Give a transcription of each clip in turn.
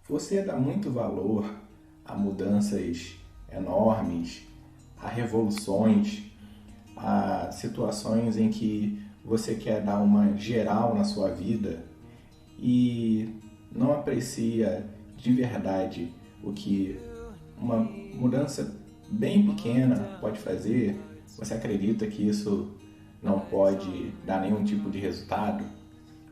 Você dá muito valor a mudanças enormes, a revoluções, a situações em que você quer dar uma geral na sua vida e não aprecia de verdade o que uma mudança bem pequena pode fazer? Você acredita que isso não pode dar nenhum tipo de resultado?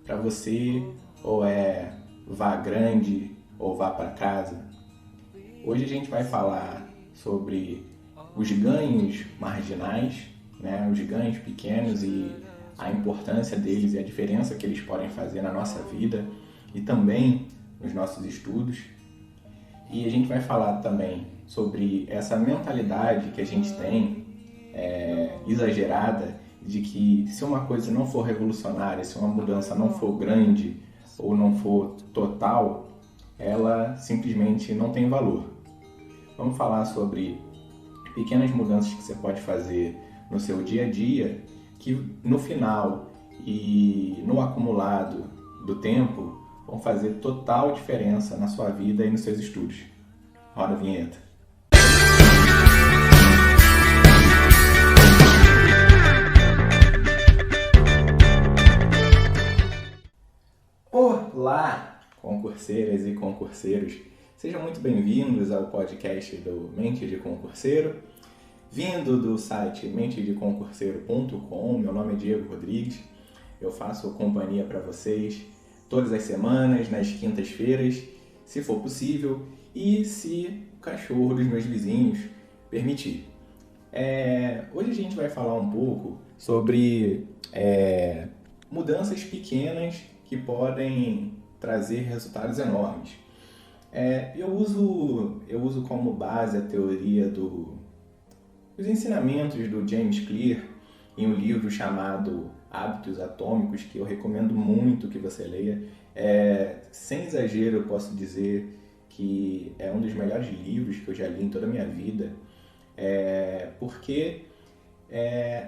Para você, ou é vá grande ou vá para casa? Hoje a gente vai falar sobre os ganhos marginais, né? Os ganhos pequenos e a importância deles e a diferença que eles podem fazer na nossa vida e também nos nossos estudos. E a gente vai falar também sobre essa mentalidade que a gente tem exagerada de que se uma coisa não for revolucionária, se uma mudança não for grande ou não for total, ela simplesmente não tem valor. Vamos falar sobre pequenas mudanças que você pode fazer no seu dia a dia, que no final e no acumulado do tempo vão fazer total diferença na sua vida e nos seus estudos. Roda a vinheta. Olá, concurseiras e concurseiros. Sejam muito bem-vindos ao podcast do Mente de Concurseiro. Vindo do site mentedeconcurseiro.com, meu nome é Diego Rodrigues. Eu faço companhia para vocês todas as semanas, nas quintas-feiras, se for possível, e se o cachorro dos meus vizinhos permitir. Hoje a gente vai falar um pouco sobre mudanças pequenas que podem trazer resultados enormes. Eu uso como base a teoria dos ensinamentos do James Clear em um livro chamado Hábitos Atômicos, que eu recomendo muito que você leia. Sem exagero, eu posso dizer que é um dos melhores livros que eu já li em toda a minha vida, porque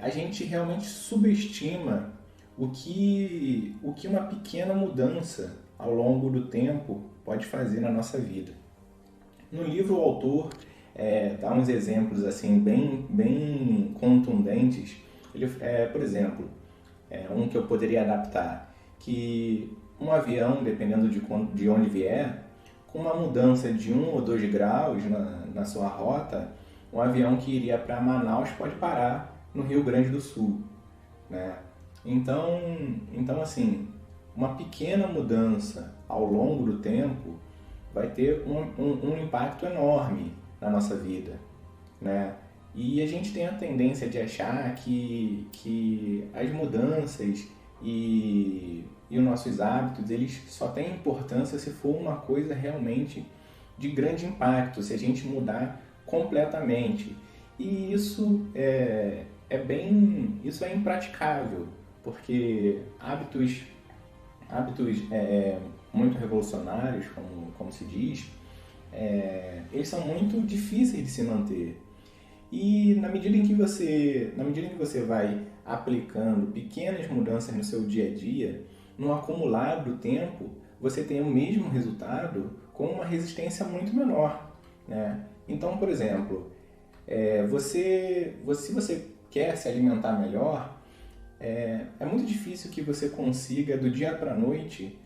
a gente realmente subestima o que uma pequena mudança ao longo do tempo pode fazer na nossa vida. No livro, o autor dá uns exemplos assim, bem contundentes. Ele, por exemplo, um que eu poderia adaptar, que um avião, dependendo de onde vier, com uma mudança de 1 ou 2 graus na sua rota, um avião que iria para Manaus pode parar no Rio Grande do Sul, né? Então assim, uma pequena mudança ao longo do tempo vai ter um impacto enorme na nossa vida, né? E a gente tem a tendência de achar que as mudanças e os nossos hábitos, eles só têm importância se for uma coisa realmente de grande impacto, se a gente mudar completamente. E isso é impraticável, porque hábitos muito revolucionários, como se diz, eles são muito difíceis de se manter. E na medida em que você vai aplicando pequenas mudanças no seu dia a dia, no acumulado do tempo, você tem o mesmo resultado com uma resistência muito menor, né? Então, por exemplo, se você quer se alimentar melhor, é muito difícil que você consiga, do dia para a noite,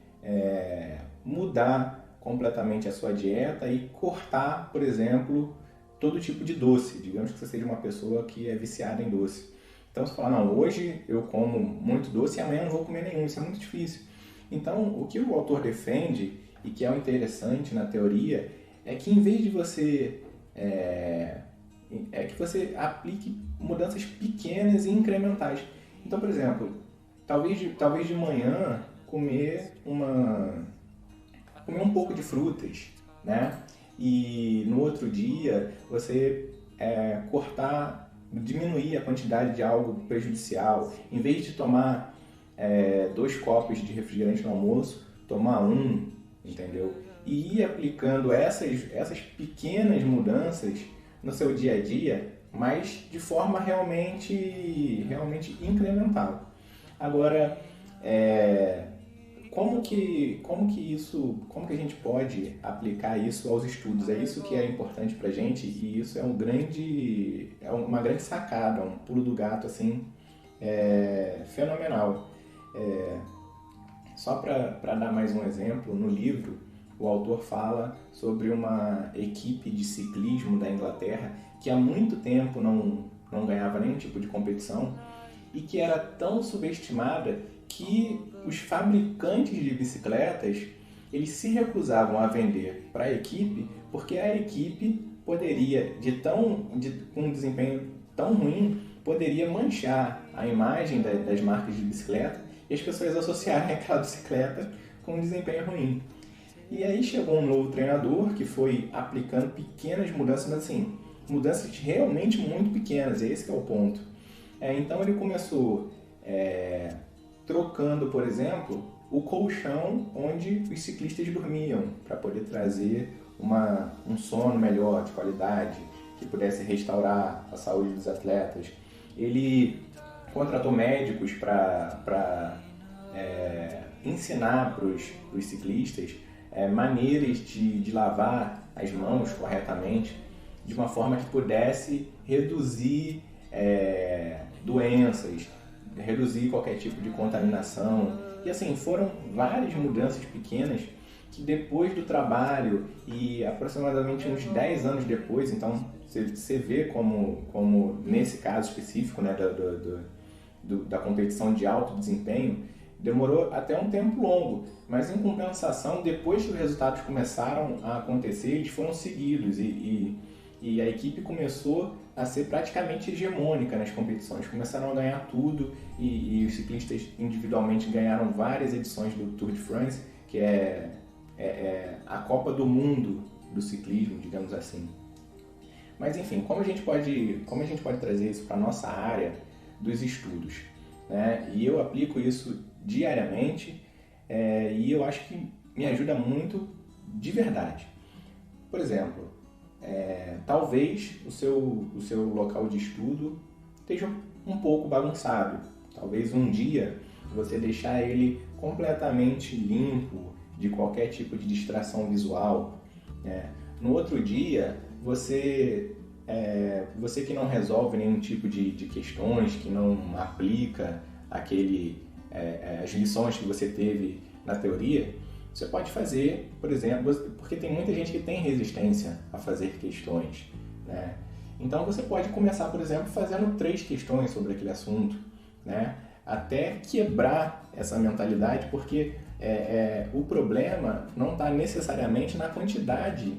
mudar completamente a sua dieta e cortar, por exemplo, todo tipo de doce. Digamos que você seja uma pessoa que é viciada em doce. Então você fala, não, hoje eu como muito doce e amanhã não vou comer nenhum. Isso é muito difícil. Então, o que o autor defende, e que é o interessante na teoria, é que em vez de você que você aplique mudanças pequenas e incrementais. Então, por exemplo, talvez de manhã comer um pouco de frutas, né? E no outro dia você diminuir a quantidade de algo prejudicial. Em vez de tomar 2 copos de refrigerante no almoço, tomar 1, entendeu? E ir aplicando essas pequenas mudanças no seu dia a dia, mas de forma realmente incremental. Agora, como que a gente pode aplicar isso aos estudos? É isso que é importante pra gente e isso é uma grande sacada, um pulo do gato assim, fenomenal. Só para dar mais um exemplo, no livro o autor fala sobre uma equipe de ciclismo da Inglaterra que há muito tempo não ganhava nenhum tipo de competição e que era tão subestimada que os fabricantes de bicicletas eles se recusavam a vender para a equipe porque a equipe poderia, com um desempenho tão ruim, poderia manchar a imagem das marcas de bicicleta e as pessoas associarem aquela bicicleta com um desempenho ruim. E aí chegou um novo treinador que foi aplicando pequenas mudanças, mas assim, mudanças realmente muito pequenas, esse que é o ponto. Então ele começou trocando, por exemplo, o colchão onde os ciclistas dormiam, para poder trazer um sono melhor, de qualidade, que pudesse restaurar a saúde dos atletas. Ele contratou médicos para ensinar para os ciclistas maneiras de lavar as mãos corretamente, de uma forma que pudesse reduzir doenças, reduzir qualquer tipo de contaminação. E assim, foram várias mudanças pequenas que depois do trabalho e aproximadamente uns 10 anos depois, então você vê como nesse caso específico, né, da competição de alto desempenho, demorou até um tempo longo, mas em compensação, depois que os resultados começaram a acontecer, eles foram seguidos e a equipe começou a ser praticamente hegemônica nas competições, começaram a ganhar tudo e os ciclistas individualmente ganharam várias edições do Tour de France, que é a Copa do Mundo do ciclismo, digamos assim. Mas enfim, como a gente pode trazer isso para a nossa área dos estudos, né? E eu aplico isso diariamente e eu acho que me ajuda muito de verdade. Por exemplo, talvez o seu local de estudo esteja um pouco bagunçado. Talvez um dia você deixar ele completamente limpo de qualquer tipo de distração visual. No outro dia, você que não resolve nenhum tipo de questões, que não aplica as lições que você teve na teoria, você pode fazer, por exemplo, porque tem muita gente que tem resistência a fazer questões, né? Então você pode começar, por exemplo, fazendo 3 questões sobre aquele assunto, né? Até quebrar essa mentalidade, porque o problema não está necessariamente na quantidade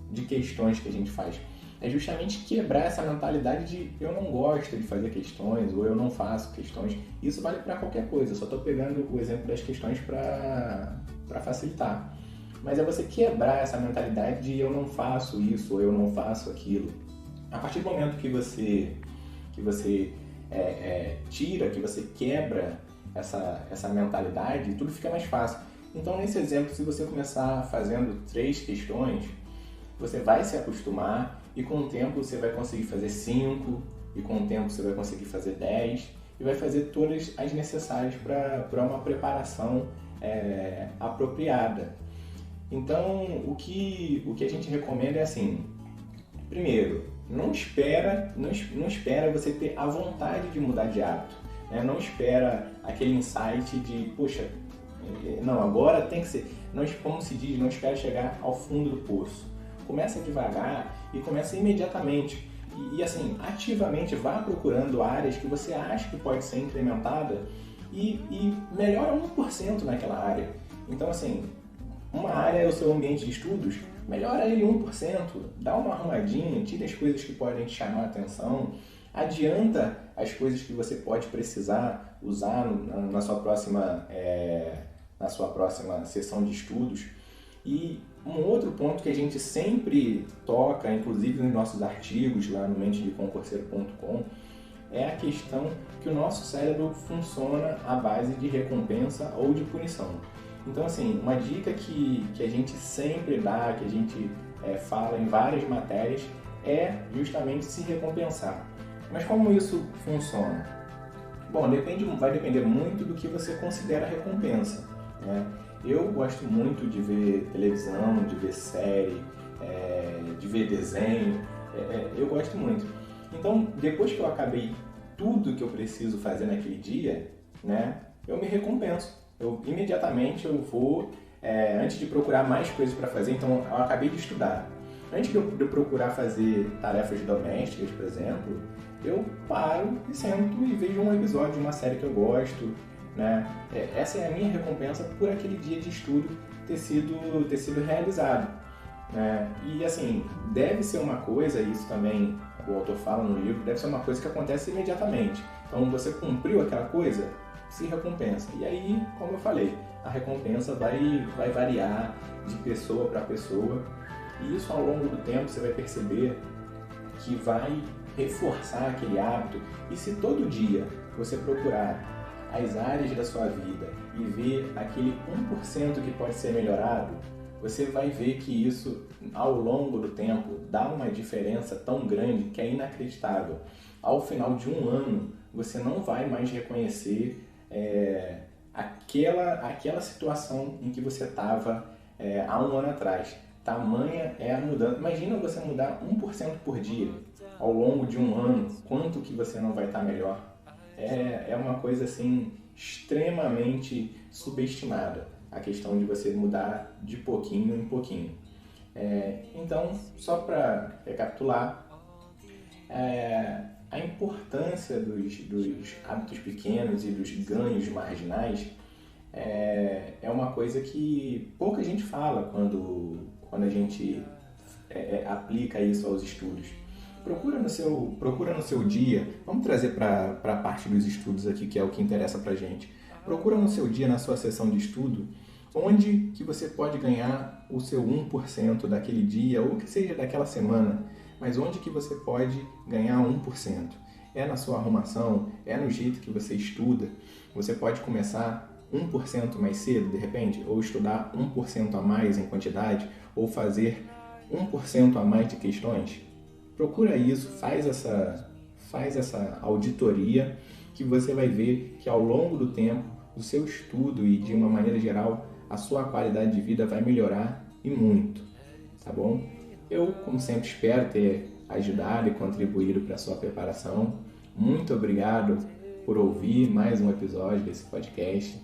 de questões que a gente faz. É justamente quebrar essa mentalidade de eu não gosto de fazer questões ou eu não faço questões. Isso vale para qualquer coisa, eu só estou pegando o exemplo das questões para facilitar. Mas é você quebrar essa mentalidade de eu não faço isso ou eu não faço aquilo. A partir do momento que você tira, que você quebra essa mentalidade, tudo fica mais fácil. Então, nesse exemplo, se você começar fazendo 3 questões, você vai se acostumar e com o tempo você vai conseguir fazer 5 e com o tempo você vai conseguir fazer 10 e vai fazer todas as necessárias para uma preparação apropriada. Então, o que a gente recomenda é assim: primeiro, não espera você ter a vontade de mudar de hábito, né? Não espera aquele insight de, poxa, não, agora tem que ser, não, como se diz, não espera chegar ao fundo do poço. Começa devagar e começa imediatamente. E assim, ativamente vá procurando áreas que você acha que pode ser incrementada e melhora 1% naquela área. Então assim, uma área é o seu ambiente de estudos, melhora ele 1%, dá uma arrumadinha, tira as coisas que podem te chamar a atenção, adianta as coisas que você pode precisar usar na sua próxima sessão de estudos. E um outro ponto que a gente sempre toca, inclusive nos nossos artigos lá no mentedeconcurseiro.com, é a questão que o nosso cérebro funciona à base de recompensa ou de punição. Então, assim, uma dica que a gente sempre dá, que a gente fala em várias matérias, é justamente se recompensar. Mas como isso funciona? Bom, vai depender muito do que você considera recompensa, né? Eu gosto muito de ver televisão, de ver série, de ver desenho, eu gosto muito. Então, depois que eu acabei tudo que eu preciso fazer naquele dia, né, eu me recompenso. Imediatamente eu vou, antes de procurar mais coisas para fazer, então eu acabei de estudar. Antes de eu procurar fazer tarefas domésticas, por exemplo, eu paro e sento e vejo um episódio de uma série que eu gosto, né? Essa é a minha recompensa por aquele dia de estudo ter sido realizado, né? E assim, deve ser uma coisa, isso também o autor fala no livro, deve ser uma coisa que acontece imediatamente. Então você cumpriu aquela coisa, se recompensa. E aí, como eu falei, a recompensa vai variar de pessoa para pessoa. E isso ao longo do tempo você vai perceber que vai reforçar aquele hábito. E se todo dia você procurar as áreas da sua vida e ver aquele 1% que pode ser melhorado, você vai ver que isso ao longo do tempo dá uma diferença tão grande que é inacreditável. Ao final de um ano, você não vai mais reconhecer aquela situação em que você estava há um ano atrás. Tamanha é a mudança. Imagina você mudar 1% por dia ao longo de um ano, quanto que você não vai estar melhor. É uma coisa assim extremamente subestimada, a questão de você mudar de pouquinho em pouquinho. Então, só para recapitular, a importância dos hábitos pequenos e dos ganhos marginais é uma coisa que pouca gente fala quando a gente aplica isso aos estudos. Procura no seu dia, vamos trazer para a parte dos estudos aqui, que é o que interessa para a gente. Procura no seu dia, na sua sessão de estudo, onde que você pode ganhar o seu 1% daquele dia, ou que seja daquela semana, mas onde que você pode ganhar 1%. É na sua arrumação, é no jeito que você estuda. Você pode começar 1% mais cedo, de repente, ou estudar 1% a mais em quantidade, ou fazer 1% a mais de questões. Procura isso, faz essa auditoria, que você vai ver que ao longo do tempo, o seu estudo e de uma maneira geral, a sua qualidade de vida vai melhorar e muito, tá bom? Eu, como sempre, espero ter ajudado e contribuído para a sua preparação. Muito obrigado por ouvir mais um episódio desse podcast.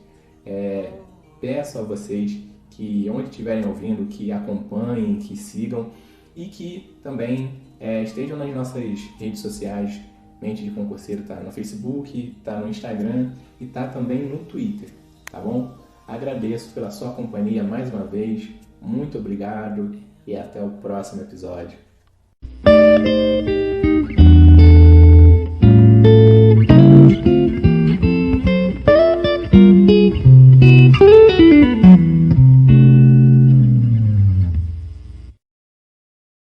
Peço a vocês que, onde estiverem ouvindo, que acompanhem, que sigam e que também estejam nas nossas redes sociais. Mente de Concurseiro está no Facebook, está no Instagram e está também no Twitter, tá bom? Agradeço pela sua companhia mais uma vez, muito obrigado e até o próximo episódio.